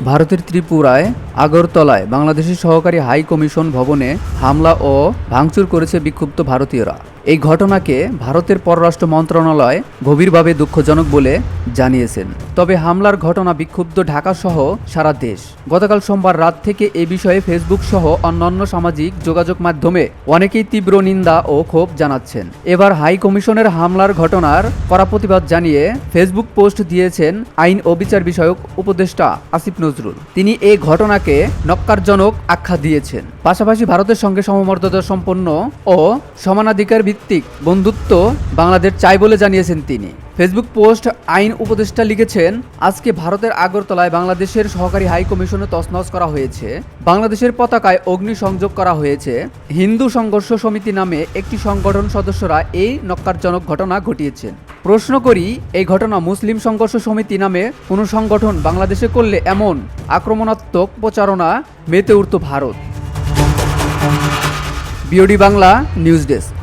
ভারতের ত্রিপুরায় আগরতলায় বাংলাদেশের সহকারী হাই কমিশন ভবনে হামলা ও ভাঙচুর করেছে বিক্ষুব্ধ ভারতীয়রা। এই ঘটনাকে ভারতের পররাষ্ট্র মন্ত্রণালয় গভীরভাবে দুঃখজনক বলে জানিয়েছেন। তবে হামলার ঘটনা বিক্ষুব্ধ ঢাকাসহ সারা দেশ। গতকাল সোমবার রাত থেকে এ বিষয়ে ফেসবুক সহ অন্যান্য সামাজিক যোগাযোগ মাধ্যমে অনেকেই তীব্র নিন্দা ও ক্ষোভ জানাচ্ছেন। এবার হাই কমিশনের হামলার ঘটনার কড়া প্রতিবাদ জানিয়ে ফেসবুক পোস্ট দিয়েছেন আইন ও বিচার বিষয়ক উপদেষ্টা আসিফ নজরুল। তিনি এই ঘটনাকে ন্যক্কারজনক আখ্যা দিয়েছেন। পাশাপাশি ভারতের সঙ্গে সমমর্যাদা সম্পন্ন ও সমানাধিকার ভিত্তিক বন্ধুত্ব বাংলাদেশ চাই বলে জানিয়েছেন তিনি। ফেসবুক পোস্ট আইন উপদেষ্টা লিখেছেন, আজকে ভারতের আগরতলায় বাংলাদেশের সহকারী হাই কমিশনে তছনছ করা হয়েছে। বাংলাদেশের পতাকায় অগ্নিসংযোগ করা হয়েছে। হিন্দু সংঘর্ষ সমিতি নামে একটি সংগঠন সদস্যরা এই ন্যক্কারজনক ঘটনা ঘটিয়েছেন। প্রশ্ন করি, এই ঘটনা মুসলিম সংঘর্ষ সমিতি নামে কোনো সংগঠন বাংলাদেশে করলে এমন আক্রমণাত্মক প্রচারণা মেতে উঠত Bharat. BOD Bangla news desk.